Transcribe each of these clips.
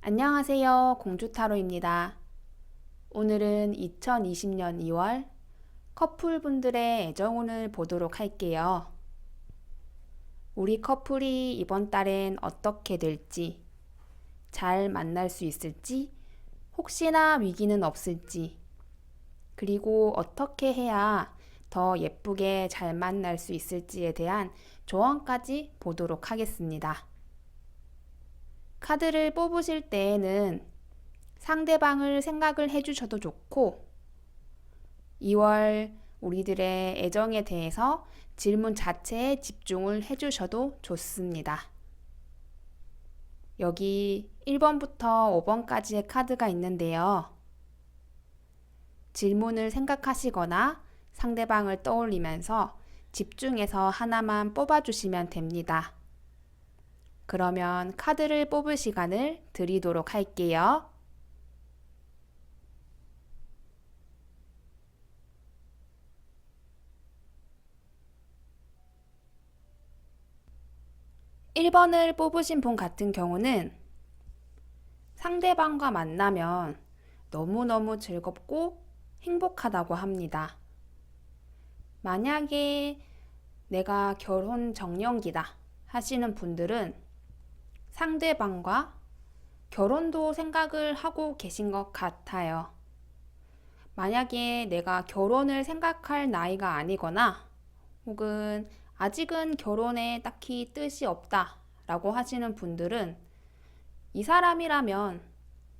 안녕하세요. 공주타로입니다. 오늘은 2020년 2월 커플분들의 애정운을 보도록 할게요. 우리 커플이 이번 달엔 어떻게 될지, 잘 만날 수 있을지, 혹시나 위기는 없을지, 그리고 어떻게 해야 더 예쁘게 잘 만날 수 있을지에 대한 조언까지 보도록 하겠습니다. 카드를 뽑으실 때에는 상대방을 생각을 해주셔도 좋고 2월 우리들의 애정에 대해서 질문 자체에 집중을 해주셔도 좋습니다. 여기 1번부터 5번까지의 카드가 있는데요. 질문을 생각하시거나 상대방을 떠올리면서 집중해서 하나만 뽑아주시면 됩니다. 그러면 카드를 뽑을 시간을 드리도록 할게요. 1번을 뽑으신 분 같은 경우는 상대방과 만나면 너무너무 즐겁고 행복하다고 합니다. 만약에 내가 결혼 정년기다 하시는 분들은 상대방과 결혼도 생각을 하고 계신 것 같아요. 만약에 내가 결혼을 생각할 나이가 아니거나 혹은 아직은 결혼에 딱히 뜻이 없다 라고 하시는 분들은 이 사람이라면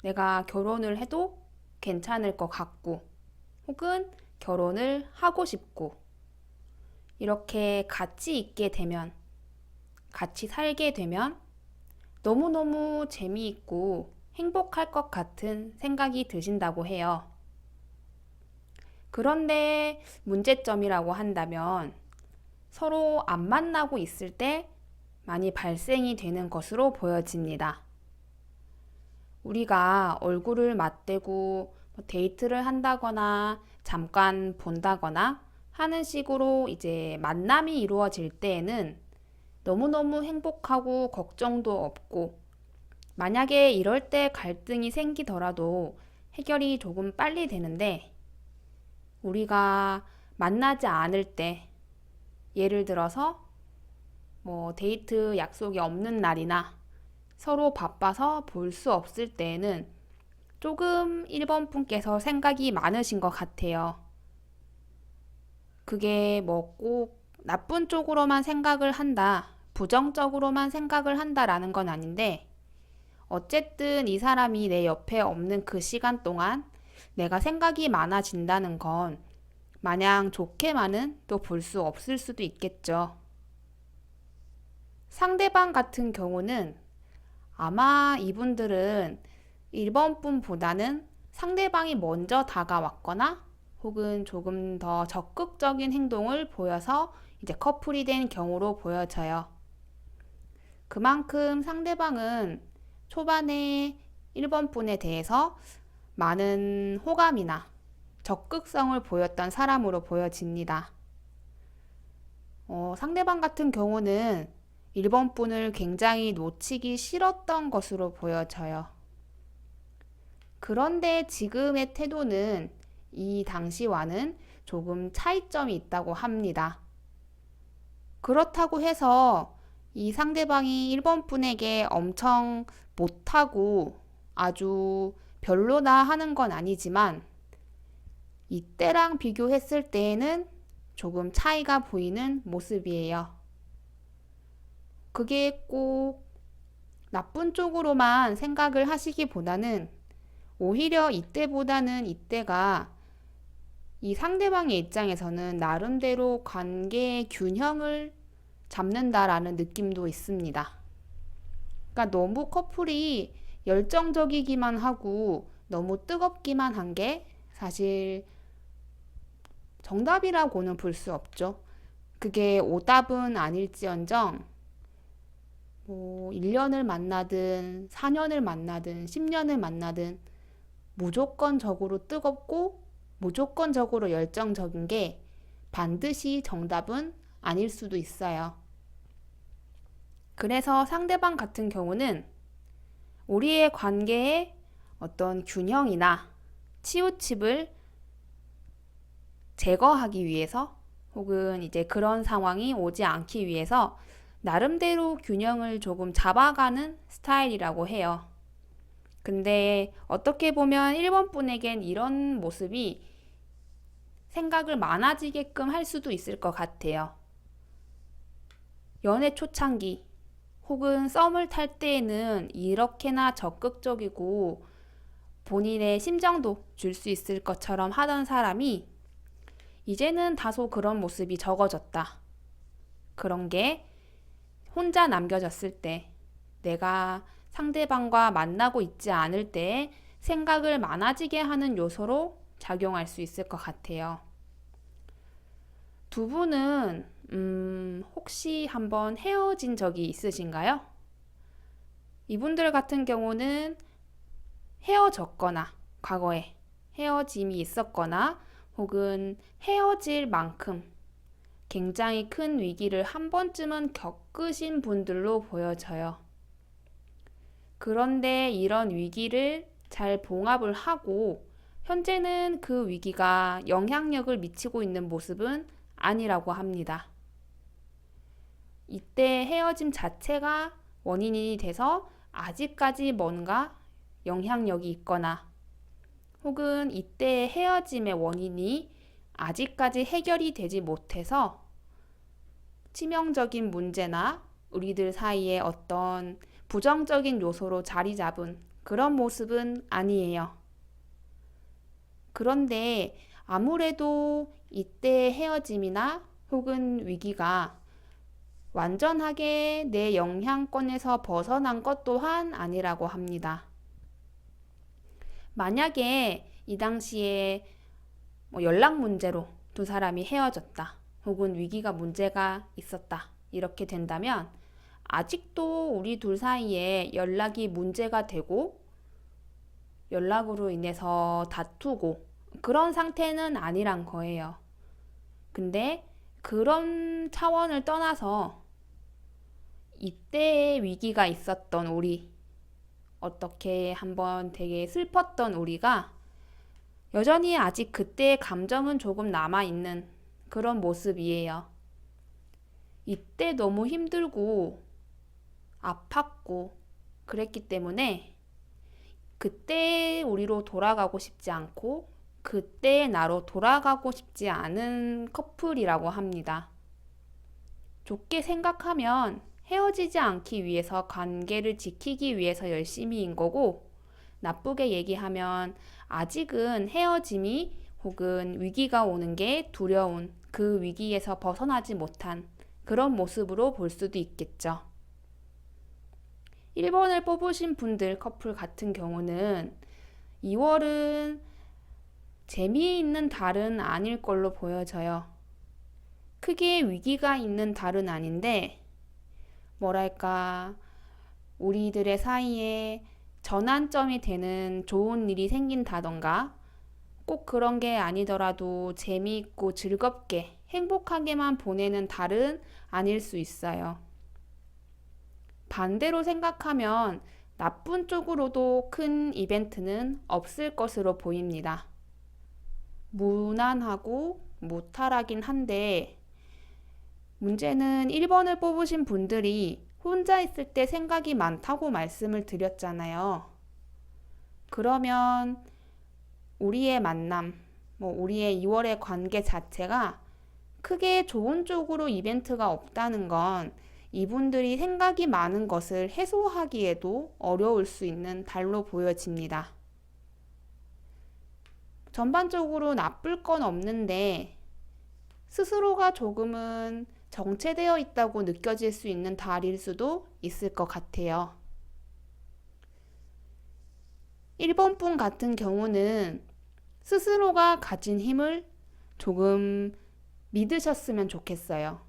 내가 결혼을 해도 괜찮을 것 같고 혹은 결혼을 하고 싶고 이렇게 같이 있게 되면 같이 살게 되면 너무너무 재미있고 행복할 것 같은 생각이 드신다고 해요. 그런데 문제점이라고 한다면 서로 안 만나고 있을 때 많이 발생이 되는 것으로 보여집니다. 우리가 얼굴을 맞대고 데이트를 한다거나 잠깐 본다거나 하는 식으로 이제 만남이 이루어질 때에는 너무너무 행복하고 걱정도 없고 만약에 이럴 때 갈등이 생기더라도 해결이 조금 빨리 되는데 우리가 만나지 않을 때 예를 들어서 데이트 약속이 없는 날이나 서로 바빠서 볼 수 없을 때에는 조금 1번 분께서 생각이 많으신 것 같아요. 그게 꼭 나쁜 쪽으로만 생각을 한다, 부정적으로만 생각을 한다라는 건 아닌데 어쨌든 이 사람이 내 옆에 없는 그 시간 동안 내가 생각이 많아진다는 건 마냥 좋게만은 또 볼 수 없을 수도 있겠죠. 상대방 같은 경우는 아마 이분들은 1번 분보다는 상대방이 먼저 다가왔거나 혹은 조금 더 적극적인 행동을 보여서 이제 커플이 된 경우로 보여져요. 그만큼 상대방은 초반에 1번 분에 대해서 많은 호감이나 적극성을 보였던 사람으로 보여집니다. 상대방 같은 경우는 1번 분을 굉장히 놓치기 싫었던 것으로 보여져요. 그런데 지금의 태도는 이 당시와는 조금 차이점이 있다고 합니다. 그렇다고 해서 이 상대방이 1번 분에게 엄청 못하고 아주 별로다 하는 건 아니지만 이때랑 비교했을 때에는 조금 차이가 보이는 모습이에요. 그게 꼭 나쁜 쪽으로만 생각을 하시기보다는 오히려 이때보다는 이때가 이 상대방의 입장에서는 나름대로 관계의 균형을 잡는다라는 느낌도 있습니다. 그러니까 너무 커플이 열정적이기만 하고 너무 뜨겁기만 한 게 사실 정답이라고는 볼 수 없죠. 그게 오답은 아닐지언정 1년을 만나든 4년을 만나든 10년을 만나든 무조건적으로 뜨겁고 무조건적으로 열정적인 게 반드시 정답은 아닐 수도 있어요. 그래서 상대방 같은 경우는 우리의 관계에 어떤 균형이나 치우침을 제거하기 위해서 혹은 이제 그런 상황이 오지 않기 위해서 나름대로 균형을 조금 잡아가는 스타일이라고 해요. 근데 어떻게 보면 1번 분에겐 이런 모습이 생각을 많아지게끔 할 수도 있을 것 같아요. 연애 초창기 혹은 썸을 탈 때에는 이렇게나 적극적이고 본인의 심정도 줄 수 있을 것처럼 하던 사람이 이제는 다소 그런 모습이 적어졌다. 그런 게 혼자 남겨졌을 때, 내가 상대방과 만나고 있지 않을 때 생각을 많아지게 하는 요소로 작용할 수 있을 것 같아요. 두 분은 혹시 한번 헤어진 적이 있으신가요? 이분들 같은 경우는 헤어졌거나 과거에 헤어짐이 있었거나 혹은 헤어질 만큼 굉장히 큰 위기를 한 번쯤은 겪으신 분들로 보여져요. 그런데 이런 위기를 잘 봉합을 하고 현재는 그 위기가 영향력을 미치고 있는 모습은 아니라고 합니다. 이때 헤어짐 자체가 원인이 돼서 아직까지 뭔가 영향력이 있거나 혹은 이때 헤어짐의 원인이 아직까지 해결이 되지 못해서 치명적인 문제나 우리들 사이에 어떤 부정적인 요소로 자리 잡은 그런 모습은 아니에요. 그런데 아무래도 이때 헤어짐이나 혹은 위기가 완전하게 내 영향권에서 벗어난 것 또한 아니라고 합니다. 만약에 이 당시에 연락 문제로 두 사람이 헤어졌다. 혹은 위기가 문제가 있었다. 이렇게 된다면 아직도 우리 둘 사이에 연락이 문제가 되고 연락으로 인해서 다투고 그런 상태는 아니란 거예요. 근데 그런 차원을 떠나서 이때의 위기가 있었던 우리, 어떻게 한번 되게 슬펐던 우리가 여전히 아직 그때의 감정은 조금 남아있는 그런 모습이에요. 이때 너무 힘들고 아팠고 그랬기 때문에 그때의 우리로 돌아가고 싶지 않고 그때의 나로 돌아가고 싶지 않은 커플이라고 합니다. 좋게 생각하면 헤어지지 않기 위해서 관계를 지키기 위해서 열심히인 거고 나쁘게 얘기하면 아직은 헤어짐이 혹은 위기가 오는 게 두려운 그 위기에서 벗어나지 못한 그런 모습으로 볼 수도 있겠죠. 1번을 뽑으신 분들 커플 같은 경우는 2월은 재미있는 달은 아닐 걸로 보여져요. 크게 위기가 있는 달은 아닌데 뭐랄까 우리들의 사이에 전환점이 되는 좋은 일이 생긴다던가 꼭 그런 게 아니더라도 재미있고 즐겁게 행복하게만 보내는 달은 아닐 수 있어요. 반대로 생각하면 나쁜 쪽으로도 큰 이벤트는 없을 것으로 보입니다. 무난하고 무탈하긴 한데 문제는 1번을 뽑으신 분들이 혼자 있을 때 생각이 많다고 말씀을 드렸잖아요. 그러면 우리의 만남, 우리의 2월의 관계 자체가 크게 좋은 쪽으로 이벤트가 없다는 건 이분들이 생각이 많은 것을 해소하기에도 어려울 수 있는 달로 보여집니다. 전반적으로 나쁠 건 없는데 스스로가 조금은 정체되어 있다고 느껴질 수 있는 달일 수도 있을 것 같아요. 1번 분 같은 경우는 스스로가 가진 힘을 조금 믿으셨으면 좋겠어요.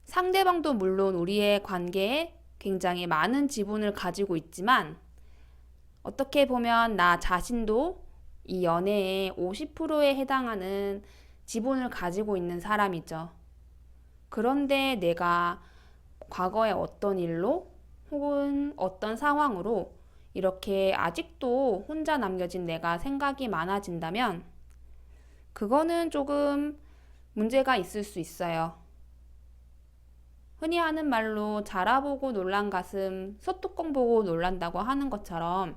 상대방도 물론 우리의 관계에 굉장히 많은 지분을 가지고 있지만 어떻게 보면 나 자신도 이 연애의 50%에 해당하는 지분을 가지고 있는 사람이죠. 그런데 내가 과거에 어떤 일로 혹은 어떤 상황으로 이렇게 아직도 혼자 남겨진 내가 생각이 많아진다면 그거는 조금 문제가 있을 수 있어요. 흔히 하는 말로 자라보고 놀란 가슴 소뚜껑 보고 놀란다고 하는 것처럼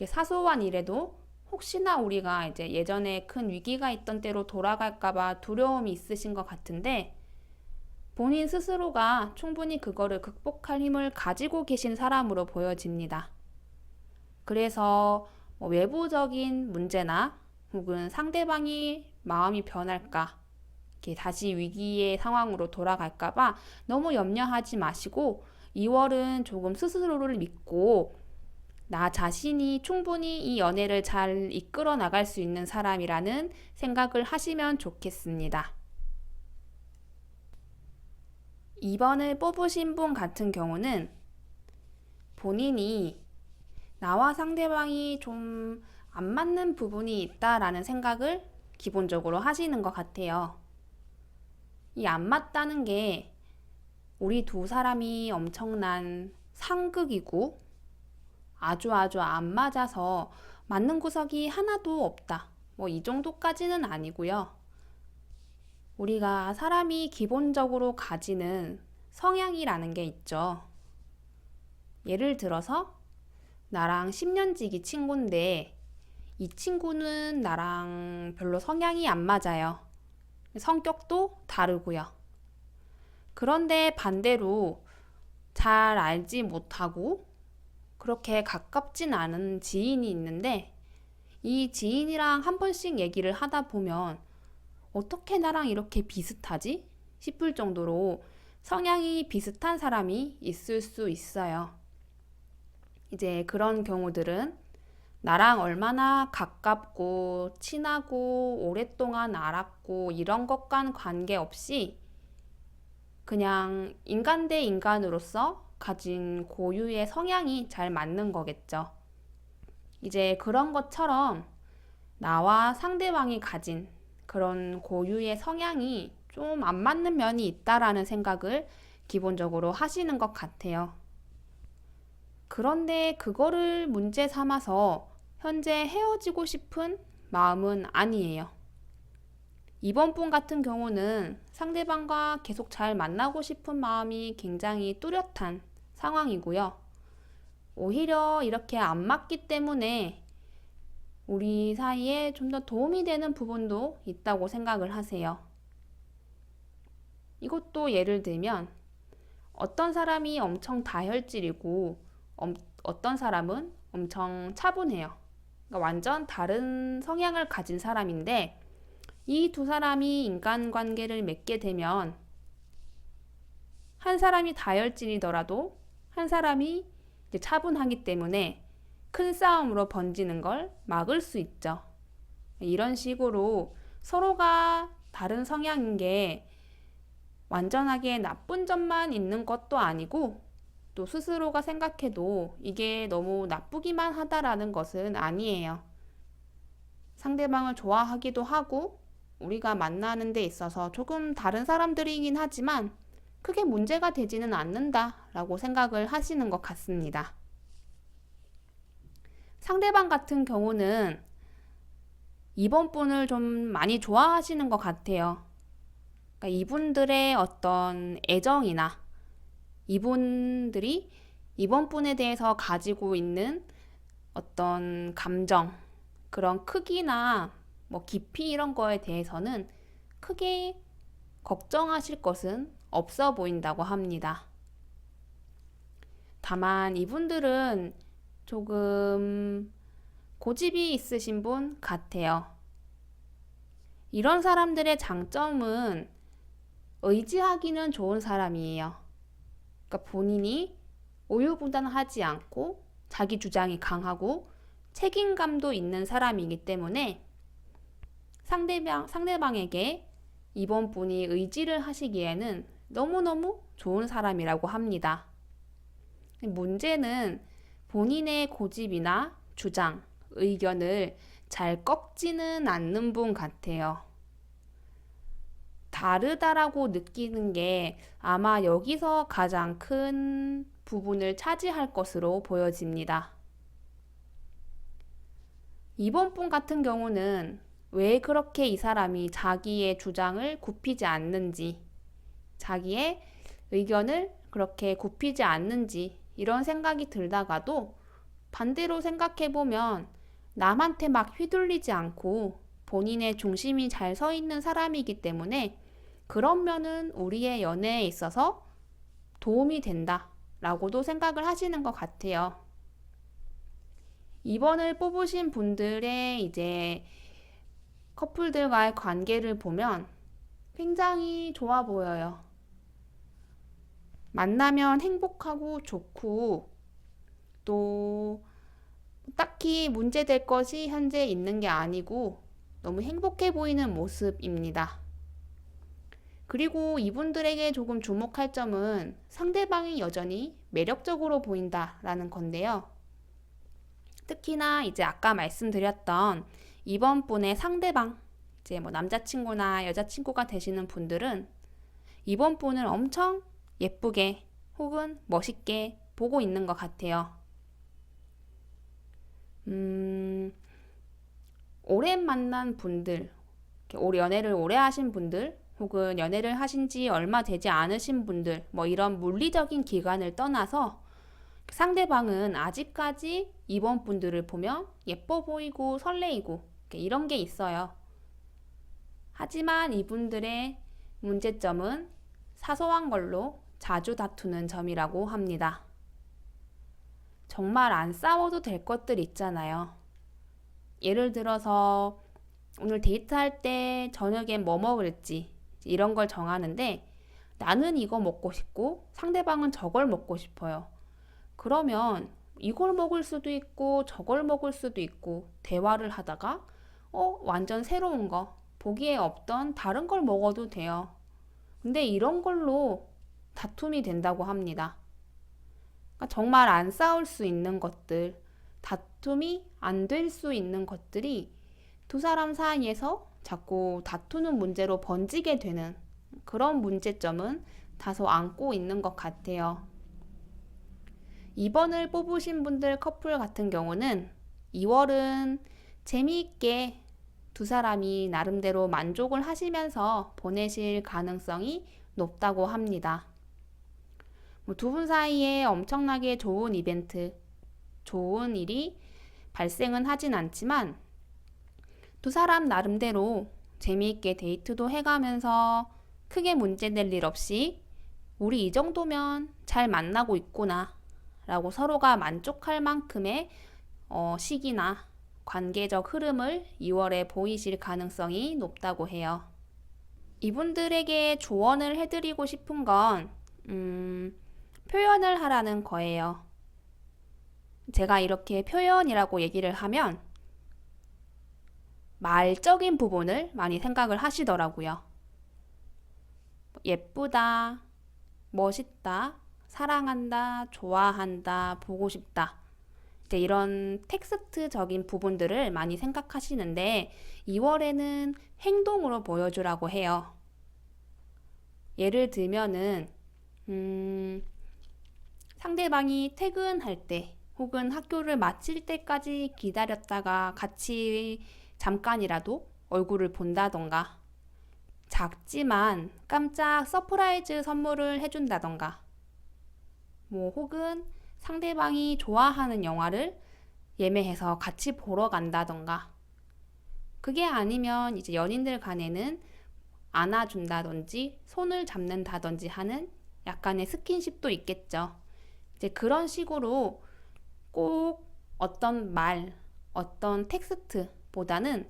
사소한 일에도 혹시나 우리가 이제 예전에 큰 위기가 있던 때로 돌아갈까봐 두려움이 있으신 것 같은데 본인 스스로가 충분히 그거를 극복할 힘을 가지고 계신 사람으로 보여집니다. 그래서 외부적인 문제나 혹은 상대방이 마음이 변할까, 다시 위기의 상황으로 돌아갈까봐 너무 염려하지 마시고 2월은 조금 스스로를 믿고 나 자신이 충분히 이 연애를 잘 이끌어 나갈 수 있는 사람이라는 생각을 하시면 좋겠습니다. 2번을 뽑으신 분 같은 경우는 본인이 나와 상대방이 좀 안 맞는 부분이 있다라는 생각을 기본적으로 하시는 것 같아요. 이 안 맞다는 게 우리 두 사람이 엄청난 상극이고 아주 안 맞아서 맞는 구석이 하나도 없다. 이 정도까지는 아니고요. 우리가 사람이 기본적으로 가지는 성향이라는 게 있죠. 예를 들어서 나랑 10년지기 친구인데 이 친구는 나랑 별로 성향이 안 맞아요. 성격도 다르고요. 그런데 반대로 잘 알지 못하고 그렇게 가깝진 않은 지인이 있는데 이 지인이랑 한 번씩 얘기를 하다 보면 어떻게 나랑 이렇게 비슷하지? 싶을 정도로 성향이 비슷한 사람이 있을 수 있어요. 이제 그런 경우들은 나랑 얼마나 가깝고 친하고 오랫동안 알았고 이런 것과는 관계없이 그냥 인간 대 인간으로서 가진 고유의 성향이 잘 맞는 거겠죠. 이제 그런 것처럼 나와 상대방이 가진 그런 고유의 성향이 좀 안 맞는 면이 있다라는 생각을 기본적으로 하시는 것 같아요. 그런데 그거를 문제 삼아서 현재 헤어지고 싶은 마음은 아니에요. 이번 분 같은 경우는 상대방과 계속 잘 만나고 싶은 마음이 굉장히 뚜렷한 상황이고요. 오히려 이렇게 안 맞기 때문에 우리 사이에 좀 더 도움이 되는 부분도 있다고 생각을 하세요. 이것도 예를 들면 어떤 사람이 엄청 다혈질이고 어떤 사람은 엄청 차분해요. 그러니까 완전 다른 성향을 가진 사람인데 이 두 사람이 인간관계를 맺게 되면 한 사람이 다혈질이더라도 한 사람이 이제 차분하기 때문에 큰 싸움으로 번지는 걸 막을 수 있죠. 이런 식으로 서로가 다른 성향인 게 완전하게 나쁜 점만 있는 것도 아니고 또 스스로가 생각해도 이게 너무 나쁘기만 하다라는 것은 아니에요. 상대방을 좋아하기도 하고 우리가 만나는 데 있어서 조금 다른 사람들이긴 하지만 크게 문제가 되지는 않는다라고 생각을 하시는 것 같습니다. 상대방 같은 경우는 이번 분을 좀 많이 좋아하시는 것 같아요. 그러니까 이분들의 어떤 애정이나 이분들이 이번 분에 대해서 가지고 있는 어떤 감정, 그런 크기나 깊이 이런 거에 대해서는 크게 걱정하실 것은 없어 보인다고 합니다. 다만 이분들은 조금 고집이 있으신 분 같아요. 이런 사람들의 장점은 의지하기는 좋은 사람이에요. 그러니까 본인이 우유부단하지 않고 자기 주장이 강하고 책임감도 있는 사람이기 때문에 상대방에게 이번 분이 의지를 하시기에는 너무너무 좋은 사람이라고 합니다. 문제는 본인의 고집이나 주장, 의견을 잘 꺾지는 않는 분 같아요. 다르다라고 느끼는 게 아마 여기서 가장 큰 부분을 차지할 것으로 보여집니다. 이번 분 같은 경우는 왜 그렇게 이 사람이 자기의 주장을 굽히지 않는지, 자기의 의견을 그렇게 굽히지 않는지 이런 생각이 들다가도 반대로 생각해보면 남한테 막 휘둘리지 않고 본인의 중심이 잘 서 있는 사람이기 때문에 그런 면은 우리의 연애에 있어서 도움이 된다 라고도 생각을 하시는 것 같아요. 2번을 뽑으신 분들의 이제 커플들과의 관계를 보면 굉장히 좋아 보여요. 만나면 행복하고 좋고 또 딱히 문제될 것이 현재 있는 게 아니고 너무 행복해 보이는 모습입니다. 그리고 이분들에게 조금 주목할 점은 상대방이 여전히 매력적으로 보인다라는 건데요. 특히나 이제 아까 말씀드렸던 이번 분의 상대방, 이제 뭐 남자친구나 여자친구가 되시는 분들은 이번 분을 엄청 예쁘게 혹은 멋있게 보고 있는 것 같아요. 오래 만난 분들, 연애를 오래 하신 분들, 혹은 연애를 하신 지 얼마 되지 않으신 분들, 뭐 이런 물리적인 기간을 떠나서 상대방은 아직까지 이번 분들을 보면 예뻐 보이고 설레이고 이런 게 있어요. 하지만 이분들의 문제점은 사소한 걸로 자주 다투는 점이라고 합니다. 정말 안 싸워도 될 것들 있잖아요. 예를 들어서 오늘 데이트할 때 저녁엔 뭐 먹을지 이런 걸 정하는데 나는 이거 먹고 싶고 상대방은 저걸 먹고 싶어요. 그러면 이걸 먹을 수도 있고 저걸 먹을 수도 있고 대화를 하다가 완전 새로운 거, 보기에 없던 다른 걸 먹어도 돼요. 근데 이런 걸로 다툼이 된다고 합니다. 그러니까 정말 안 싸울 수 있는 것들, 다툼이 안 될 수 있는 것들이 두 사람 사이에서 자꾸 다투는 문제로 번지게 되는 그런 문제점은 다소 안고 있는 것 같아요. 2번을 뽑으신 분들 커플 같은 경우는 2월은 재미있게 두 사람이 나름대로 만족을 하시면서 보내실 가능성이 높다고 합니다. 두 분 사이에 엄청나게 좋은 이벤트, 좋은 일이 발생은 하진 않지만 두 사람 나름대로 재미있게 데이트도 해가면서 크게 문제될 일 없이 우리 이 정도면 잘 만나고 있구나 라고 서로가 만족할 만큼의 시기나 관계적 흐름을 2월에 보이실 가능성이 높다고 해요. 이분들에게 조언을 해드리고 싶은 건 표현을 하라는 거예요. 제가 이렇게 표현이라고 얘기를 하면 말적인 부분을 많이 생각을 하시더라고요. 예쁘다, 멋있다, 사랑한다, 좋아한다, 보고 싶다. 이제 이런 텍스트적인 부분들을 많이 생각하시는데 2월에는 행동으로 보여주라고 해요. 예를 들면은 상대방이 퇴근할 때 혹은 학교를 마칠 때까지 기다렸다가 같이 잠깐이라도 얼굴을 본다던가 작지만 깜짝 서프라이즈 선물을 해준다던가 뭐 혹은 상대방이 좋아하는 영화를 예매해서 같이 보러 간다던가 그게 아니면 이제 연인들 간에는 안아준다든지 손을 잡는다든지 하는 약간의 스킨십도 있겠죠. 이제 그런 식으로 꼭 어떤 말, 어떤 텍스트보다는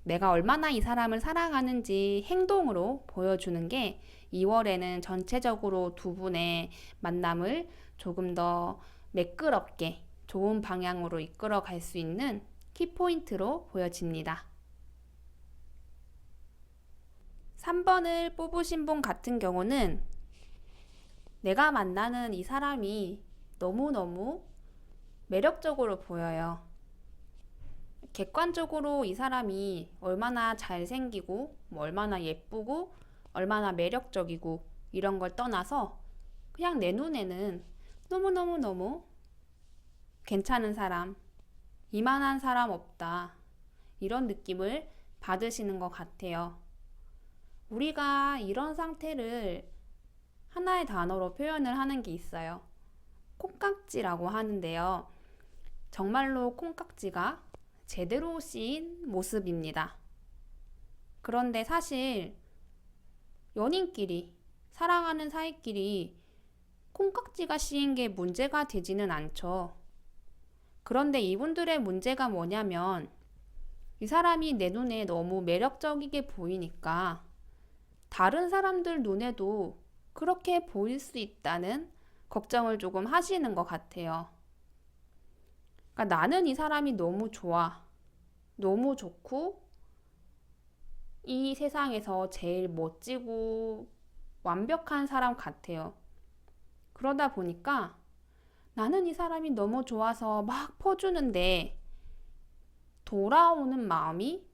내가 얼마나 이 사람을 사랑하는지 행동으로 보여주는 게 2월에는 전체적으로 두 분의 만남을 조금 더 매끄럽게 좋은 방향으로 이끌어 갈 수 있는 키포인트로 보여집니다. 3번을 뽑으신 분 같은 경우는 내가 만나는 이 사람이 너무너무 매력적으로 보여요. 객관적으로 이 사람이 얼마나 잘생기고 얼마나 예쁘고 얼마나 매력적이고 이런 걸 떠나서 그냥 내 눈에는 너무너무너무 괜찮은 사람, 이만한 사람 없다. 이런 느낌을 받으시는 것 같아요. 우리가 이런 상태를 하나의 단어로 표현을 하는 게 있어요. 콩깍지라고 하는데요. 정말로 콩깍지가 제대로 씌인 모습입니다. 그런데 사실 연인끼리, 사랑하는 사이끼리 콩깍지가 씌인 게 문제가 되지는 않죠. 그런데 이분들의 문제가 뭐냐면 이 사람이 내 눈에 너무 매력적이게 보이니까 다른 사람들 눈에도 그렇게 보일 수 있다는 걱정을 조금 하시는 것 같아요. 그러니까 나는 이 사람이 너무 좋아. 너무 좋고 이 세상에서 제일 멋지고 완벽한 사람 같아요. 그러다 보니까 나는 이 사람이 너무 좋아서 막 퍼주는데 돌아오는 마음이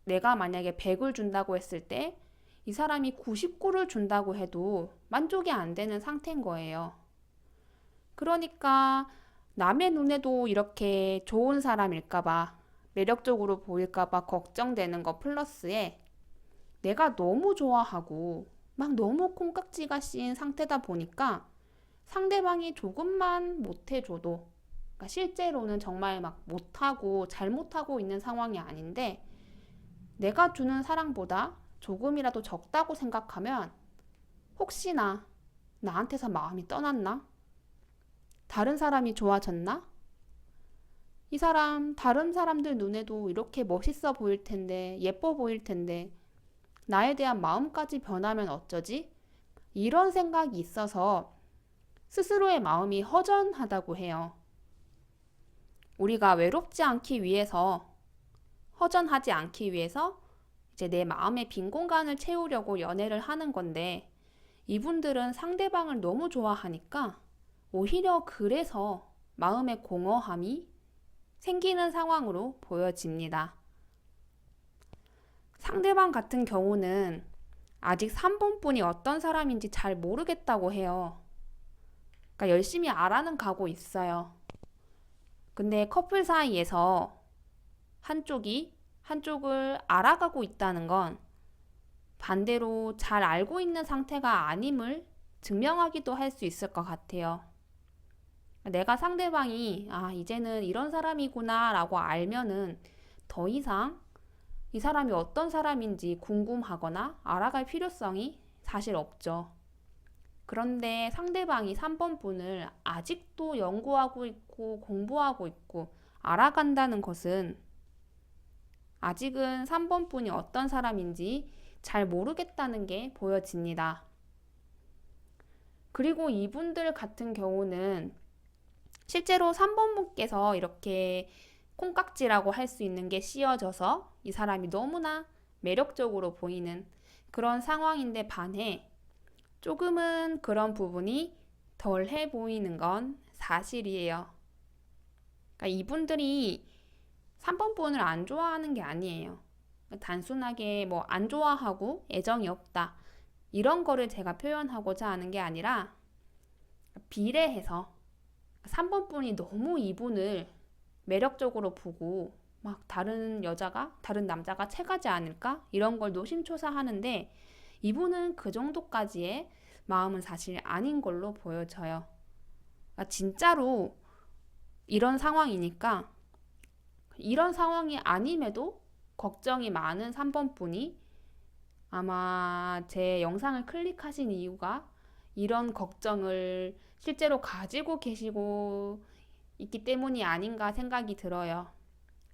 내가 만약에 100을 준다고 했을 때 이 사람이 99를 준다고 해도 만족이 안 되는 상태인 거예요. 그러니까 남의 눈에도 이렇게 좋은 사람일까봐, 매력적으로 보일까봐 걱정되는 거 플러스에 내가 너무 좋아하고 막 너무 콩깍지가 씌인 상태다 보니까 상대방이 조금만 못해줘도, 그러니까 실제로는 정말 막 못하고 잘못하고 있는 상황이 아닌데 내가 주는 사랑보다 조금이라도 적다고 생각하면 혹시나 나한테서 마음이 떠났나? 다른 사람이 좋아졌나? 이 사람 다른 사람들 눈에도 이렇게 멋있어 보일 텐데, 예뻐 보일 텐데 나에 대한 마음까지 변하면 어쩌지? 이런 생각이 있어서 스스로의 마음이 허전하다고 해요. 우리가 외롭지 않기 위해서, 허전하지 않기 위해서 이제 내 마음의 빈 공간을 채우려고 연애를 하는 건데 이분들은 상대방을 너무 좋아하니까 오히려 그래서 마음의 공허함이 생기는 상황으로 보여집니다. 상대방 같은 경우는 아직 3번분이 어떤 사람인지 잘 모르겠다고 해요. 그러니까 열심히 알아는 가고 있어요. 근데 커플 사이에서 한쪽이 한쪽을 알아가고 있다는 건 반대로 잘 알고 있는 상태가 아님을 증명하기도 할 수 있을 것 같아요. 내가 상대방이 이제는 이런 사람이구나 라고 알면은 더 이상 이 사람이 어떤 사람인지 궁금하거나 알아갈 필요성이 사실 없죠. 그런데 상대방이 3번 분을 아직도 연구하고 있고 공부하고 있고 알아간다는 것은 아직은 3번 분이 어떤 사람인지 잘 모르겠다는 게 보여집니다. 그리고 이분들 같은 경우는 실제로 3번 분께서 이렇게 콩깍지라고 할 수 있는 게 씌어져서 이 사람이 너무나 매력적으로 보이는 그런 상황인데 반해 조금은 그런 부분이 덜해 보이는 건 사실이에요. 그러니까 이분들이 3번 분을 안 좋아하는 게 아니에요. 단순하게 뭐 안 좋아하고 애정이 없다 이런 거를 제가 표현하고자 하는 게 아니라 비례해서 3번 분이 너무 이분을 매력적으로 보고 막 다른 여자가 다른 남자가 채가지 않을까 이런 걸 노심초사하는데 이분은 그 정도까지의 마음은 사실 아닌 걸로 보여져요. 그러니까 진짜로 이런 상황이니까 이런 상황이 아님에도 걱정이 많은 3번 분이 아마 제 영상을 클릭하신 이유가 이런 걱정을 실제로 가지고 계시고 있기 때문이 아닌가 생각이 들어요.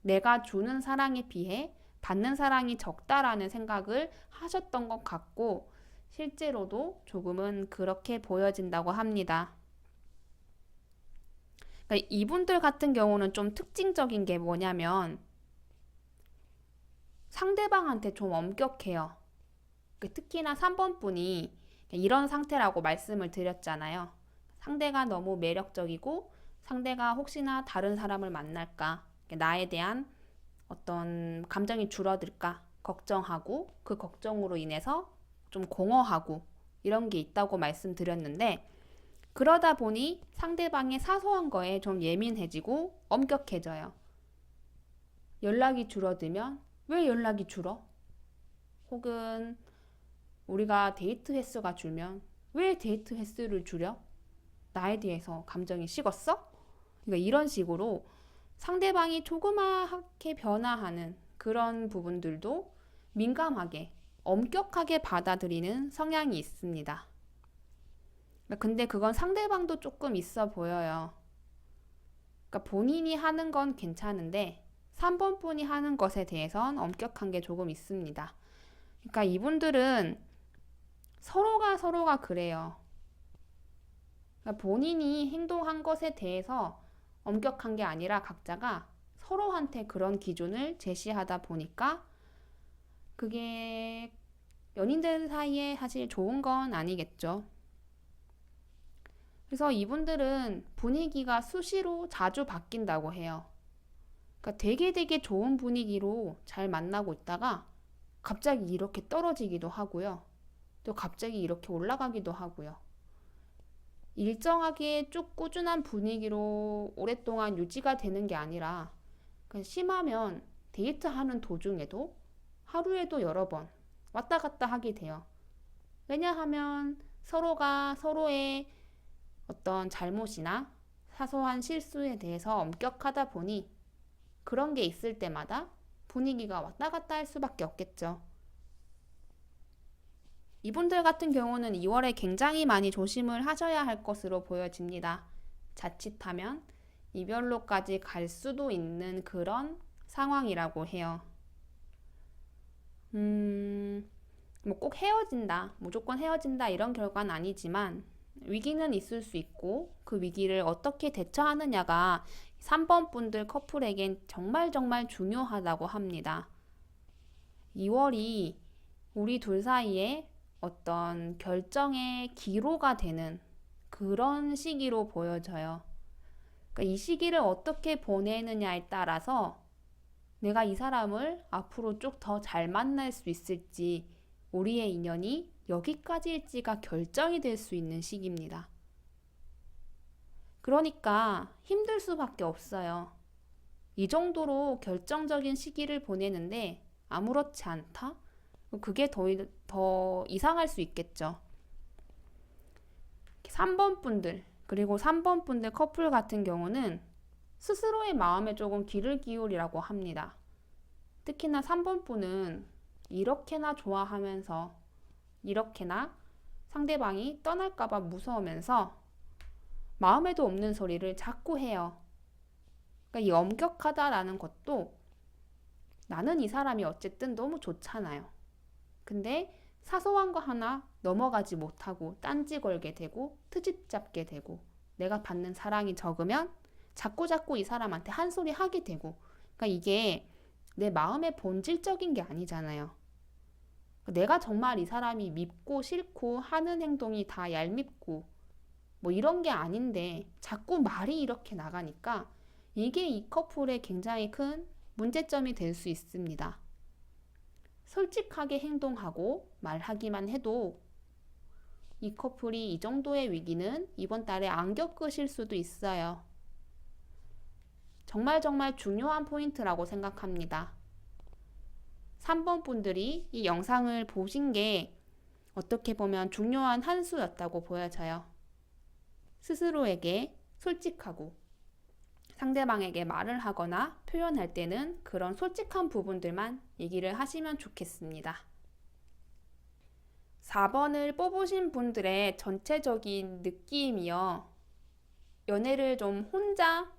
내가 주는 사랑에 비해 받는 사랑이 적다라는 생각을 하셨던 것 같고 실제로도 조금은 그렇게 보여진다고 합니다. 그러니까 이분들 같은 경우는 좀 특징적인 게 뭐냐면 상대방한테 좀 엄격해요. 특히나 3번 분이 이런 상태라고 말씀을 드렸잖아요. 상대가 너무 매력적이고 상대가 혹시나 다른 사람을 만날까, 나에 대한 어떤 감정이 줄어들까 걱정하고 그 걱정으로 인해서 좀 공허하고 이런 게 있다고 말씀드렸는데 그러다 보니 상대방의 사소한 거에 좀 예민해지고 엄격해져요. 연락이 줄어들면 왜 연락이 줄어? 혹은 우리가 데이트 횟수가 줄면 왜 데이트 횟수를 줄여? 나에 대해서 감정이 식었어? 그러니까 이런 식으로 상대방이 조그맣게 변화하는 그런 부분들도 민감하게, 엄격하게 받아들이는 성향이 있습니다. 근데 그건 상대방도 조금 있어 보여요. 그러니까 본인이 하는 건 괜찮은데 3번 분이 하는 것에 대해선 엄격한 게 조금 있습니다. 그러니까 이분들은 서로가 그래요. 그러니까 본인이 행동한 것에 대해서 엄격한 게 아니라 각자가 서로한테 그런 기준을 제시하다 보니까 그게 연인들 사이에 사실 좋은 건 아니겠죠. 그래서 이분들은 분위기가 수시로 자주 바뀐다고 해요. 그러니까 되게 좋은 분위기로 잘 만나고 있다가 갑자기 이렇게 떨어지기도 하고요. 또 갑자기 이렇게 올라가기도 하고요. 일정하게 쭉 꾸준한 분위기로 오랫동안 유지가 되는 게 아니라 심하면 데이트하는 도중에도 하루에도 여러 번 왔다 갔다 하게 돼요. 왜냐하면 서로가 서로의 어떤 잘못이나 사소한 실수에 대해서 엄격하다 보니 그런 게 있을 때마다 분위기가 왔다 갔다 할 수밖에 없겠죠. 이분들 같은 경우는 2월에 굉장히 많이 조심을 하셔야 할 것으로 보여집니다. 자칫하면 이별로까지 갈 수도 있는 그런 상황이라고 해요. 뭐 꼭 헤어진다, 무조건 헤어진다 이런 결과는 아니지만 위기는 있을 수 있고 그 위기를 어떻게 대처하느냐가 3번 분들 커플에겐 정말 중요하다고 합니다. 2월이 우리 둘 사이에 어떤 결정의 기로가 되는 그런 시기로 보여져요. 그러니까 이 시기를 어떻게 보내느냐에 따라서 내가 이 사람을 앞으로 쭉 더 잘 만날 수 있을지, 우리의 인연이 여기까지일지가 결정이 될 수 있는 시기입니다. 그러니까 힘들 수밖에 없어요. 이 정도로 결정적인 시기를 보내는데 아무렇지 않다? 그게 더 이상할 수 있겠죠. 3번 분들, 그리고 3번 분들 커플 같은 경우는 스스로의 마음에 조금 귀를 기울이라고 합니다. 특히나 3번 분은 이렇게나 좋아하면서 이렇게나 상대방이 떠날까봐 무서우면서 마음에도 없는 소리를 자꾸 해요. 그러니까 이 엄격하다라는 것도 나는 이 사람이 어쨌든 너무 좋잖아요. 근데 사소한 거 하나 넘어가지 못하고 딴지 걸게 되고 트집 잡게 되고 내가 받는 사랑이 적으면 자꾸 이 사람한테 한 소리 하게 되고, 그러니까 이게 내 마음의 본질적인 게 아니잖아요. 내가 정말 이 사람이 밉고 싫고 하는 행동이 다 얄밉고 뭐 이런 게 아닌데 자꾸 말이 이렇게 나가니까 이게 이 커플의 굉장히 큰 문제점이 될 수 있습니다. 솔직하게 행동하고 말하기만 해도 이 커플이 이 정도의 위기는 이번 달에 안 겪으실 수도 있어요. 정말 중요한 포인트라고 생각합니다. 3번 분들이 이 영상을 보신 게 어떻게 보면 중요한 한 수였다고 보여져요. 스스로에게 솔직하고 상대방에게 말을 하거나 표현할 때는 그런 솔직한 부분들만 얘기를 하시면 좋겠습니다. 4번을 뽑으신 분들의 전체적인 느낌이요. 연애를 좀 혼자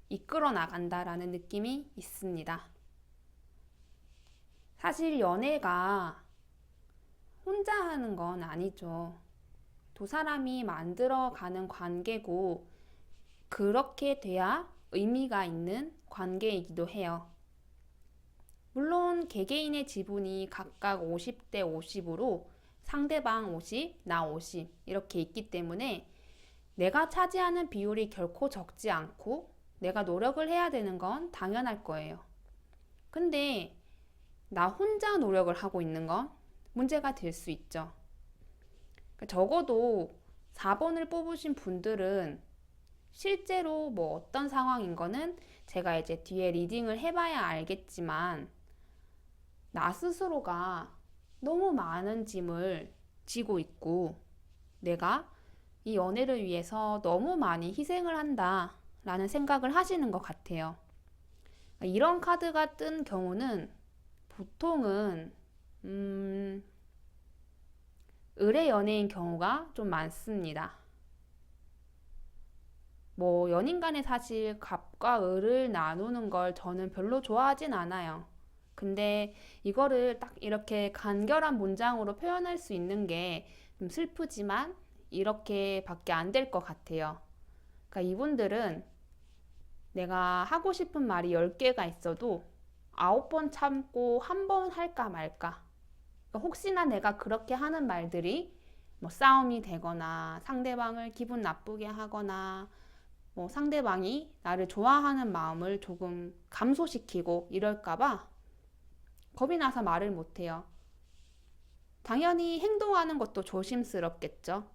이끌어 나간다라는 느낌이 있습니다. 사실 연애가 혼자 하는 건 아니죠. 두 사람이 만들어가는 관계고 그렇게 돼야 의미가 있는 관계이기도 해요. 물론 개개인의 지분이 각각 50대 50으로 상대방 50, 나 50 이렇게 있기 때문에 내가 차지하는 비율이 결코 적지 않고 내가 노력을 해야 되는 건 당연할 거예요. 근데 나 혼자 노력을 하고 있는 건 문제가 될 수 있죠. 적어도 4번을 뽑으신 분들은 실제로 뭐 어떤 상황인 거는 제가 이제 뒤에 리딩을 해봐야 알겠지만 나 스스로가 너무 많은 짐을 지고 있고 내가 이 연애를 위해서 너무 많이 희생을 한다 라는 생각을 하시는 것 같아요. 이런 카드가 뜬 경우는 보통은 의뢰 연애인 경우가 좀 많습니다. 뭐 연인 간에 사실 갑과 을을 나누는 걸 저는 별로 좋아하진 않아요. 근데 이거를 딱 이렇게 간결한 문장으로 표현할 수 있는 게 좀 슬프지만 이렇게밖에 안 될 것 같아요. 그러니까 이분들은 내가 하고 싶은 말이 10개가 있어도 9번 참고 한 번 할까 말까. 그러니까 혹시나 내가 그렇게 하는 말들이 뭐 싸움이 되거나 상대방을 기분 나쁘게 하거나 뭐 상대방이 나를 좋아하는 마음을 조금 감소시키고 이럴까봐 겁이 나서 말을 못해요. 당연히 행동하는 것도 조심스럽겠죠.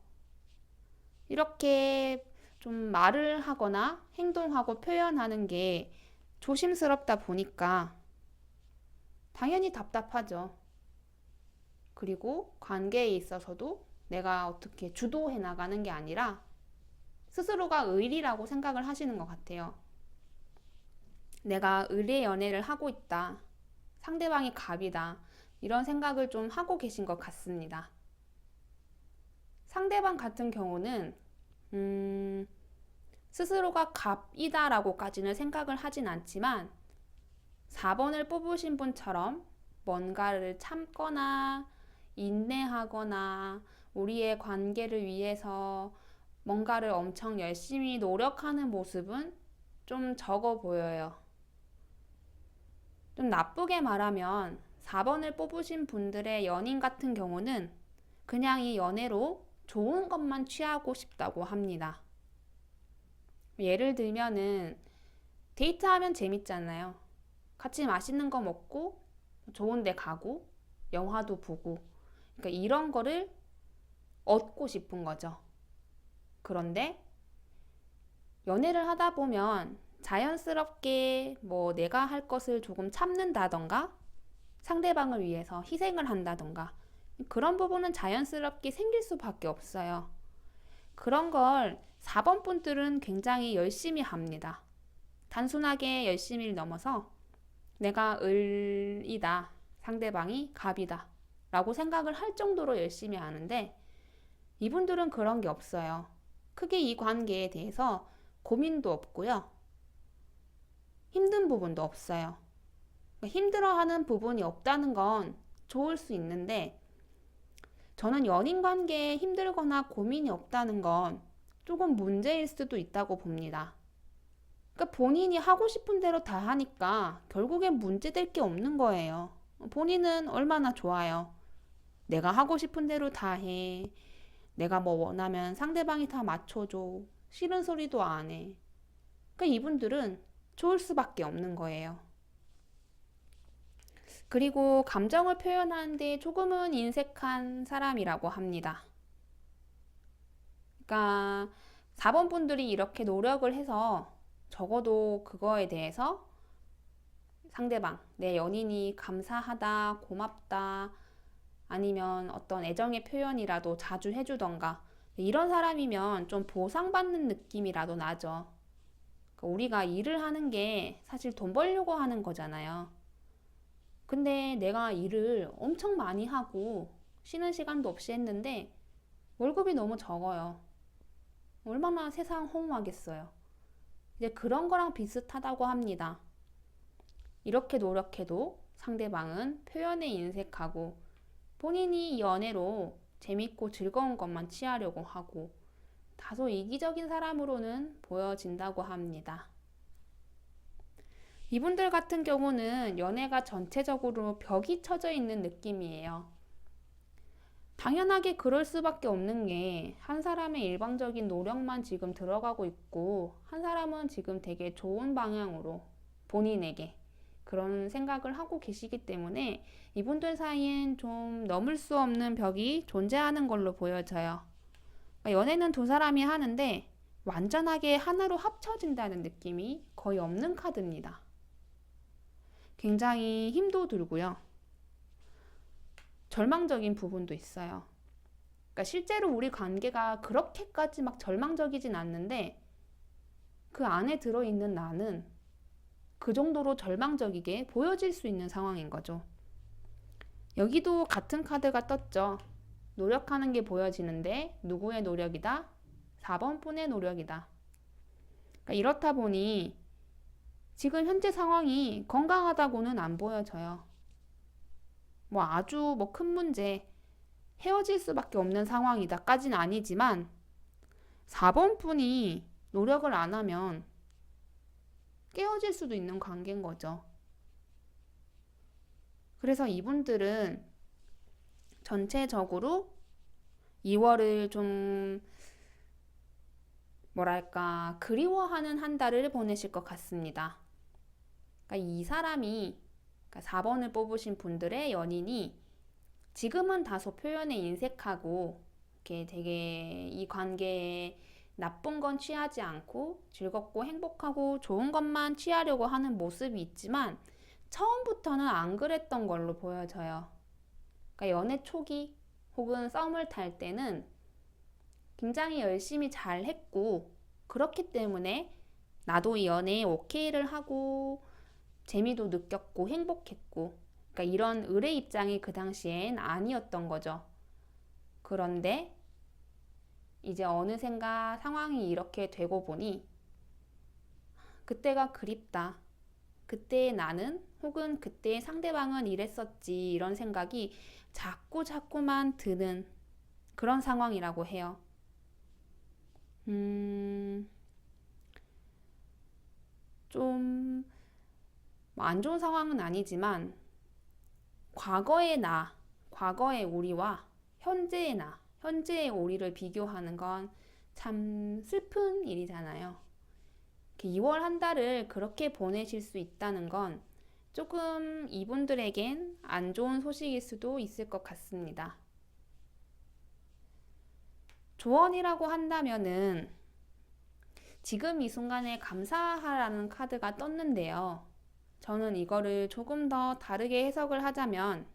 이렇게 좀 말을 하거나 행동하고 표현하는 게 조심스럽다 보니까 당연히 답답하죠. 그리고 관계에 있어서도 내가 어떻게 주도해 나가는 게 아니라 스스로가 의리라고 생각을 하시는 것 같아요. 내가 의리의 연애를 하고 있다. 상대방이 갑이다. 이런 생각을 좀 하고 계신 것 같습니다. 상대방 같은 경우는 스스로가 갑이다라고까지는 생각을 하진 않지만 4번을 뽑으신 분처럼 뭔가를 참거나 인내하거나 우리의 관계를 위해서 뭔가를 엄청 열심히 노력하는 모습은 좀 적어 보여요. 좀 나쁘게 말하면 4번을 뽑으신 분들의 연인 같은 경우는 그냥 이 연애로 좋은 것만 취하고 싶다고 합니다. 예를 들면은 데이트하면 재밌잖아요. 같이 맛있는 거 먹고 좋은 데 가고 영화도 보고 그러니까 이런 거를 얻고 싶은 거죠. 그런데 연애를 하다 보면 자연스럽게 뭐 내가 할 것을 조금 참는다던가 상대방을 위해서 희생을 한다던가 그런 부분은 자연스럽게 생길 수밖에 없어요. 그런 걸 4번 분들은 굉장히 열심히 합니다. 단순하게 열심히를 넘어서 내가 을이다, 상대방이 갑이다 라고 생각을 할 정도로 열심히 하는데 이분들은 그런 게 없어요. 크게 이 관계에 대해서 고민도 없고요. 힘든 부분도 없어요. 힘들어하는 부분이 없다는 건 좋을 수 있는데 저는 연인 관계에 힘들거나 고민이 없다는 건 조금 문제일 수도 있다고 봅니다. 그러니까 본인이 하고 싶은 대로 다 하니까 결국엔 문제될 게 없는 거예요. 본인은 얼마나 좋아요. 내가 하고 싶은 대로 다 해. 내가 뭐 원하면 상대방이 다 맞춰줘. 싫은 소리도 안 해. 그러니까 이분들은 좋을 수밖에 없는 거예요. 그리고 감정을 표현하는데 조금은 인색한 사람이라고 합니다. 그러니까 4번 분들이 이렇게 노력을 해서 적어도 그거에 대해서 상대방, 내 연인이 감사하다, 고맙다, 아니면 어떤 애정의 표현이라도 자주 해주던가 이런 사람이면 좀 보상받는 느낌이라도 나죠. 그러니까 우리가 일을 하는 게 사실 돈 벌려고 하는 거잖아요. 근데 내가 일을 엄청 많이 하고 쉬는 시간도 없이 했는데 월급이 너무 적어요. 얼마나 세상 허무하겠어요. 이제 그런 거랑 비슷하다고 합니다. 이렇게 노력해도 상대방은 표현에 인색하고 본인이 이 연애로 재밌고 즐거운 것만 취하려고 하고 다소 이기적인 사람으로는 보여진다고 합니다. 이분들 같은 경우는 연애가 전체적으로 벽이 쳐져 있는 느낌이에요. 당연하게 그럴 수밖에 없는 게 한 사람의 일방적인 노력만 지금 들어가고 있고 한 사람은 지금 되게 좋은 방향으로 본인에게 그런 생각을 하고 계시기 때문에 이분들 사이엔 좀 넘을 수 없는 벽이 존재하는 걸로 보여져요. 그러니까 연애는 두 사람이 하는데 완전하게 하나로 합쳐진다는 느낌이 거의 없는 카드입니다. 굉장히 힘도 들고요. 절망적인 부분도 있어요. 그러니까 실제로 우리 관계가 그렇게까지 막 절망적이진 않는데 그 안에 들어있는 나는 그 정도로 절망적이게 보여질 수 있는 상황인 거죠. 여기도 같은 카드가 떴죠. 노력하는 게 보여지는데 누구의 노력이다? 4번 분의 노력이다. 그러니까 이렇다 보니 지금 현재 상황이 건강하다고는 안 보여져요. 뭐 아주 뭐 큰 문제, 헤어질 수밖에 없는 상황이다까지는 아니지만 4번 분이 노력을 안 하면 깨어질 수도 있는 관계인 거죠. 그래서 이분들은 전체적으로 2월을 좀 뭐랄까 그리워하는 한 달을 보내실 것 같습니다. 그러니까 이 사람이 그러니까 4번을 뽑으신 분들의 연인이 지금은 다소 표현에 인색하고 이렇게 되게 이 관계에 나쁜 건 취하지 않고 즐겁고 행복하고 좋은 것만 취하려고 하는 모습이 있지만 처음부터는 안 그랬던 걸로 보여져요. 그러니까 연애 초기 혹은 썸을 탈 때는 굉장히 열심히 잘 했고 그렇기 때문에 나도 이 연애에 오케이를 하고 재미도 느꼈고 행복했고 그러니까 이런 을의 입장이 그 당시엔 아니었던 거죠. 그런데 이제 어느샌가 상황이 이렇게 되고 보니 그때가 그립다. 그때의 나는 혹은 그때의 상대방은 이랬었지 이런 생각이 자꾸만 드는 그런 상황이라고 해요. 좀 안 좋은 상황은 아니지만 과거의 나, 과거의 우리와 현재의 나, 현재의 우리를 비교하는 건 참 슬픈 일이잖아요. 2월 한 달을 그렇게 보내실 수 있다는 건 조금 이분들에겐 안 좋은 소식일 수도 있을 것 같습니다. 조언이라고 한다면은 지금 이 순간에 감사하라는 카드가 떴는데요. 저는 이거를 조금 더 다르게 해석을 하자면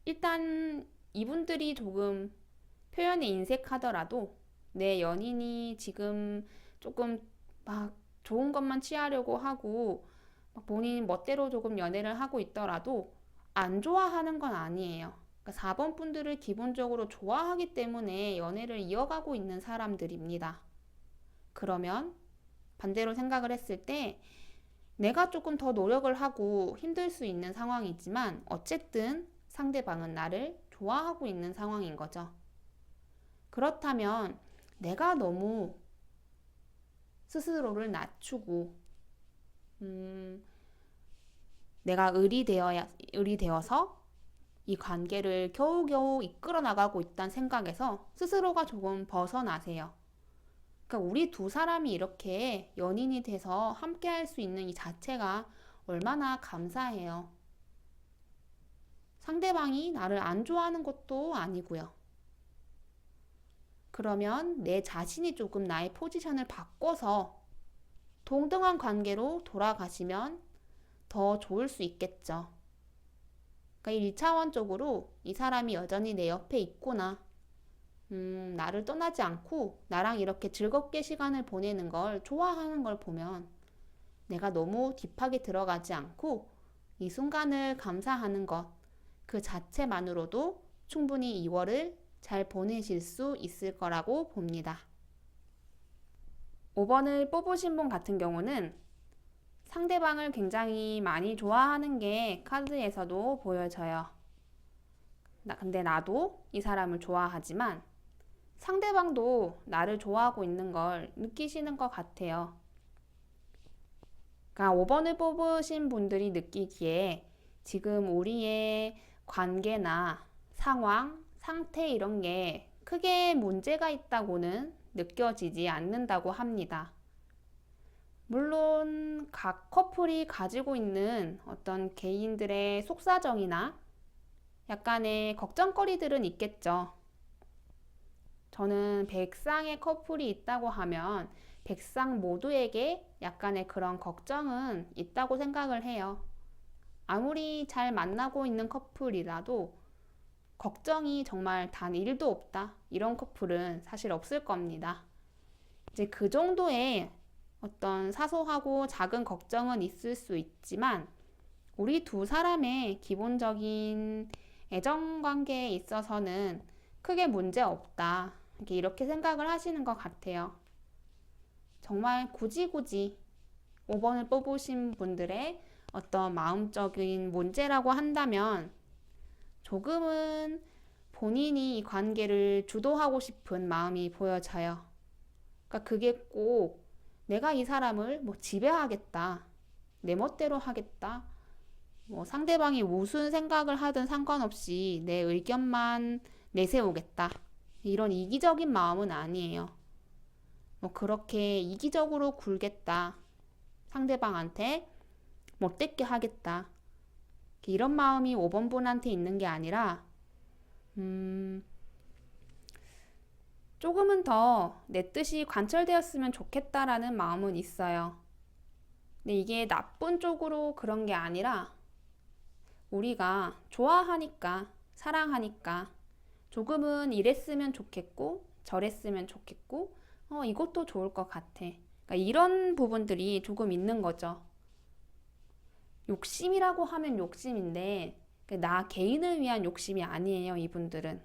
일단 이분들이 조금 표현에 인색하더라도 내 연인이 지금 조금 막 좋은 것만 취하려고 하고 막 본인 멋대로 조금 연애를 하고 있더라도 안 좋아하는 건 아니에요. 그러니까 4번 분들을 기본적으로 좋아하기 때문에 연애를 이어가고 있는 사람들입니다. 그러면 반대로 생각을 했을 때 내가 조금 더 노력을 하고 힘들 수 있는 상황이지만 어쨌든 상대방은 나를 좋아하고 있는 상황인 거죠. 그렇다면 내가 너무 스스로를 낮추고 내가 을이 되어서 이 관계를 겨우겨우 이끌어 나가고 있다는 생각에서 스스로가 조금 벗어나세요. 그러니까 우리 두 사람이 이렇게 연인이 돼서 함께 할 수 있는 이 자체가 얼마나 감사해요. 상대방이 나를 안 좋아하는 것도 아니고요. 그러면 내 자신이 조금 나의 포지션을 바꿔서 동등한 관계로 돌아가시면 더 좋을 수 있겠죠. 그러니까 1차원적으로 이 사람이 여전히 내 옆에 있구나. 나를 떠나지 않고 나랑 이렇게 즐겁게 시간을 보내는 걸 좋아하는 걸 보면 내가 너무 딥하게 들어가지 않고 이 순간을 감사하는 것, 그 자체만으로도 충분히 2월을 잘 보내실 수 있을 거라고 봅니다. 5번을 뽑으신 분 같은 경우는 상대방을 굉장히 많이 좋아하는 게 카드에서도 보여져요. 근데 나도 이 사람을 좋아하지만 상대방도 나를 좋아하고 있는 걸 느끼시는 것 같아요. 그러니까 5번을 뽑으신 분들이 느끼기에 지금 우리의 관계나 상황, 상태 이런 게 크게 문제가 있다고는 느껴지지 않는다고 합니다. 물론 각 커플이 가지고 있는 어떤 개인들의 속사정이나 약간의 걱정거리들은 있겠죠. 저는 백상의 커플이 있다고 하면 백상 모두에게 약간의 그런 걱정은 있다고 생각을 해요. 아무리 잘 만나고 있는 커플이라도 걱정이 정말 단 1도 없다. 이런 커플은 사실 없을 겁니다. 이제 그 정도의 어떤 사소하고 작은 걱정은 있을 수 있지만 우리 두 사람의 기본적인 애정 관계에 있어서는 크게 문제 없다. 이렇게 생각을 하시는 것 같아요. 정말 굳이 5번을 뽑으신 분들의 어떤 마음적인 문제라고 한다면 조금은 본인이 이 관계를 주도하고 싶은 마음이 보여져요. 그러니까 그게 꼭 내가 이 사람을 뭐 지배하겠다, 내 멋대로 하겠다, 뭐 상대방이 무슨 생각을 하든 상관없이 내 의견만 내세우겠다. 이런 이기적인 마음은 아니에요. 뭐 그렇게 이기적으로 굴겠다. 상대방한테 못되게 하겠다. 이런 마음이 5번 분한테 있는 게 아니라 조금은 더 내 뜻이 관철되었으면 좋겠다라는 마음은 있어요. 근데 이게 나쁜 쪽으로 그런 게 아니라 우리가 좋아하니까, 사랑하니까 조금은 이랬으면 좋겠고 저랬으면 좋겠고 이것도 좋을 것 같아. 그러니까 이런 부분들이 조금 있는 거죠. 욕심이라고 하면 욕심인데 나 개인을 위한 욕심이 아니에요. 이분들은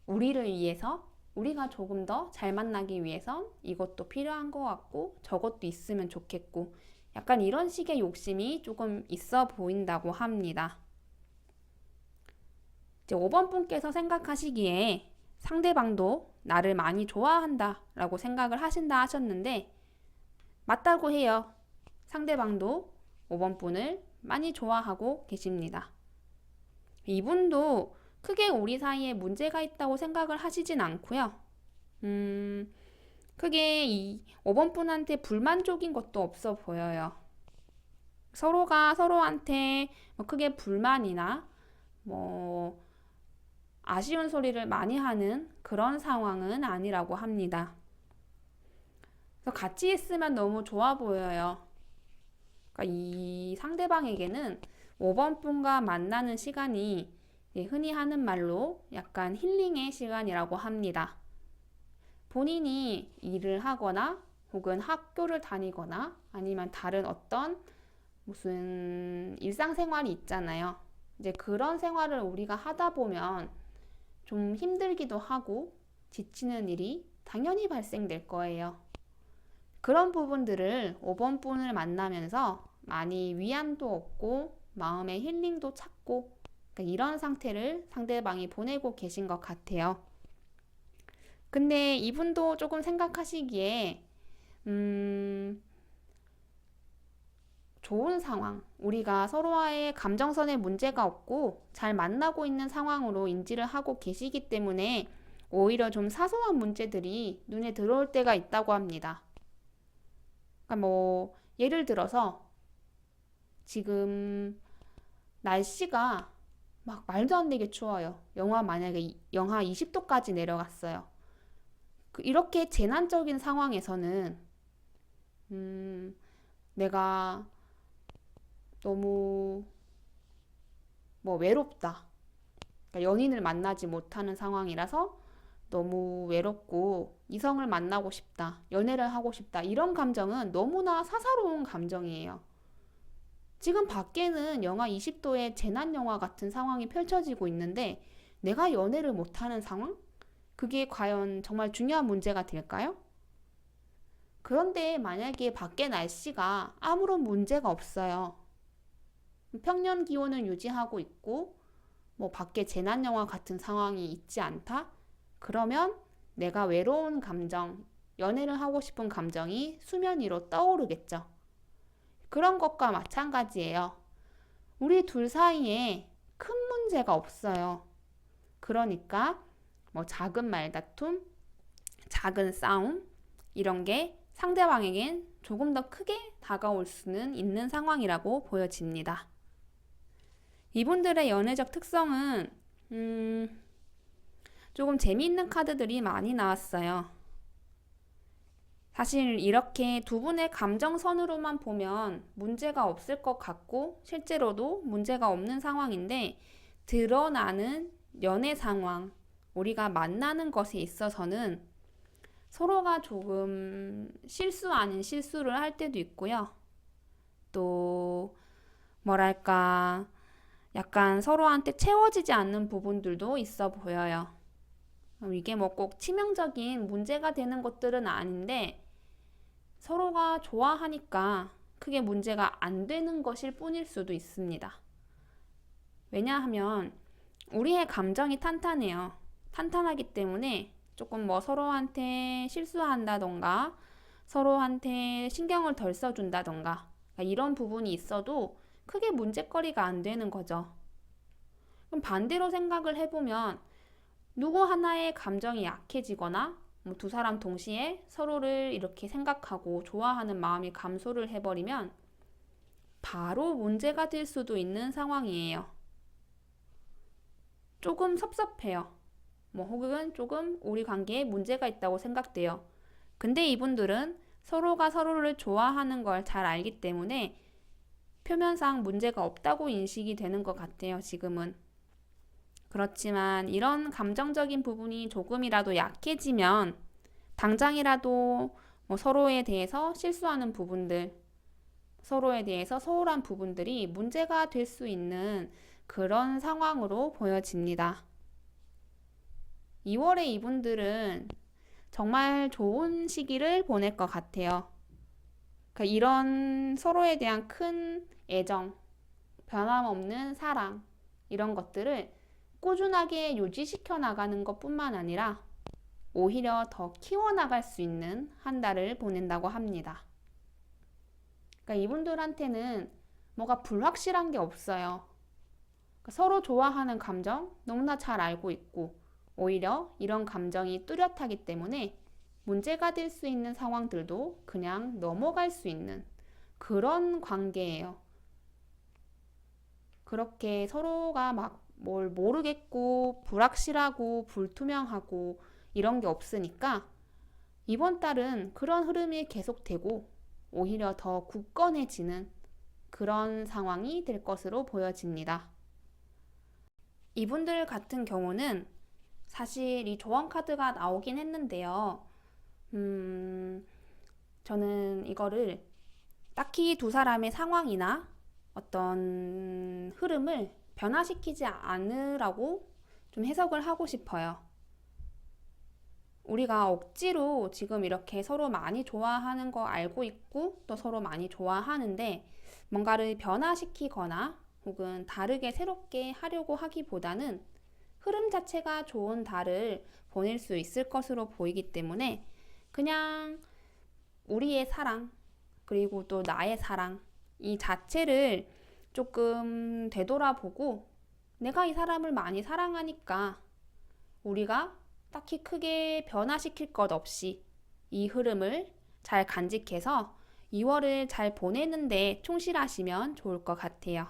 우리를 위해서, 우리가 조금 더 잘 만나기 위해선 이것도 필요한 것 같고 저것도 있으면 좋겠고 약간 이런 식의 욕심이 조금 있어 보인다고 합니다. 이제 5번 분께서 생각하시기에 상대방도 나를 많이 좋아한다 라고 생각을 하신다 하셨는데 맞다고 해요. 상대방도 5번 분을 많이 좋아하고 계십니다. 이분도 크게 우리 사이에 문제가 있다고 생각을 하시진 않고요. 크게 이 5번 분한테 불만족인 것도 없어 보여요. 서로가 서로한테 뭐 크게 불만이나 뭐 아쉬운 소리를 많이 하는 그런 상황은 아니라고 합니다. 그래서 같이 있으면 너무 좋아 보여요. 그러니까 이 상대방에게는 5번 분과 만나는 시간이 흔히 하는 말로 약간 힐링의 시간이라고 합니다. 본인이 일을 하거나 혹은 학교를 다니거나 아니면 다른 어떤 무슨 일상생활이 있잖아요. 이제 그런 생활을 우리가 하다 보면 좀 힘들기도 하고 지치는 일이 당연히 발생될 거예요. 그런 부분들을 5번 분을 만나면서 많이 위안도 얻고 마음의 힐링도 찾고 그러니까 이런 상태를 상대방이 보내고 계신 것 같아요. 근데 이분도 조금 생각하시기에 좋은 상황, 우리가 서로와의 감정선에 문제가 없고 잘 만나고 있는 상황으로 인지를 하고 계시기 때문에 오히려 좀 사소한 문제들이 눈에 들어올 때가 있다고 합니다. 그러니까 뭐 예를 들어서 지금 날씨가 막 말도 안 되게 추워요. 만약에 영하 20도까지 내려갔어요. 이렇게 재난적인 상황에서는 내가 너무 뭐 외롭다. 그러니까 연인을 만나지 못하는 상황이라서 너무 외롭고 이성을 만나고 싶다. 연애를 하고 싶다. 이런 감정은 너무나 사사로운 감정이에요. 지금 밖에는 영하 20도의 재난 영화 같은 상황이 펼쳐지고 있는데 내가 연애를 못하는 상황? 그게 과연 정말 중요한 문제가 될까요? 그런데 만약에 밖에 날씨가 아무런 문제가 없어요. 평년 기온을 유지하고 있고 뭐 밖에 재난 영화 같은 상황이 있지 않다? 그러면 내가 외로운 감정, 연애를 하고 싶은 감정이 수면 위로 떠오르겠죠. 그런 것과 마찬가지예요. 우리 둘 사이에 큰 문제가 없어요. 그러니까 뭐 작은 말다툼, 작은 싸움 이런 게 상대방에겐 조금 더 크게 다가올 수는 있는 상황이라고 보여집니다. 이분들의 연애적 특성은 조금 재미있는 카드들이 많이 나왔어요. 사실 이렇게 두 분의 감정선으로만 보면 문제가 없을 것 같고 실제로도 문제가 없는 상황인데 드러나는 연애 상황, 우리가 만나는 것에 있어서는 서로가 조금 실수 아닌 실수를 할 때도 있고요. 또 뭐랄까 약간 서로한테 채워지지 않는 부분들도 있어 보여요. 이게 뭐 꼭 치명적인 문제가 되는 것들은 아닌데 서로가 좋아하니까 크게 문제가 안 되는 것일 뿐일 수도 있습니다. 왜냐하면 우리의 감정이 탄탄해요. 탄탄하기 때문에 조금 뭐 서로한테 실수한다던가 서로한테 신경을 덜 써준다던가 이런 부분이 있어도 크게 문제거리가 안 되는 거죠. 그럼 반대로 생각을 해보면 누구 하나의 감정이 약해지거나 두 사람 동시에 서로를 이렇게 생각하고 좋아하는 마음이 감소를 해버리면 바로 문제가 될 수도 있는 상황이에요. 조금 섭섭해요. 혹은 조금 우리 관계에 문제가 있다고 생각돼요. 근데 이분들은 서로가 서로를 좋아하는 걸 잘 알기 때문에 표면상 문제가 없다고 인식이 되는 것 같아요, 지금은. 그렇지만 이런 감정적인 부분이 조금이라도 약해지면 당장이라도 서로에 대해서 실수하는 부분들, 서로에 대해서 소홀한 부분들이 문제가 될 수 있는 그런 상황으로 보여집니다. 2월에 이분들은 정말 좋은 시기를 보낼 것 같아요. 그러니까 이런 서로에 대한 큰 애정, 변함없는 사랑, 이런 것들을 꾸준하게 유지시켜 나가는 것뿐만 아니라 오히려 더 키워나갈 수 있는 한 달을 보낸다고 합니다. 그러니까 이분들한테는 뭐가 불확실한 게 없어요. 그러니까 서로 좋아하는 감정 너무나 잘 알고 있고 오히려 이런 감정이 뚜렷하기 때문에 문제가 될 수 있는 상황들도 그냥 넘어갈 수 있는 그런 관계예요. 그렇게 서로가 막 뭘 모르겠고 불확실하고 불투명하고 이런 게 없으니까 이번 달은 그런 흐름이 계속되고 오히려 더 굳건해지는 그런 상황이 될 것으로 보여집니다. 이분들 같은 경우는 사실 이 조언 카드가 나오긴 했는데요. 저는 이거를 딱히 두 사람의 상황이나 어떤 흐름을 변화시키지 않으라고 좀 해석을 하고 싶어요. 우리가 억지로 지금 이렇게 서로 많이 좋아하는 거 알고 있고 또 서로 많이 좋아하는데 뭔가를 변화시키거나 혹은 다르게 새롭게 하려고 하기보다는 흐름 자체가 좋은 달을 보낼 수 있을 것으로 보이기 때문에 그냥 우리의 사랑 그리고 또 나의 사랑 이 자체를 조금 되돌아보고 내가 이 사람을 많이 사랑하니까 우리가 딱히 크게 변화시킬 것 없이 이 흐름을 잘 간직해서 2월을 잘 보내는데 충실하시면 좋을 것 같아요.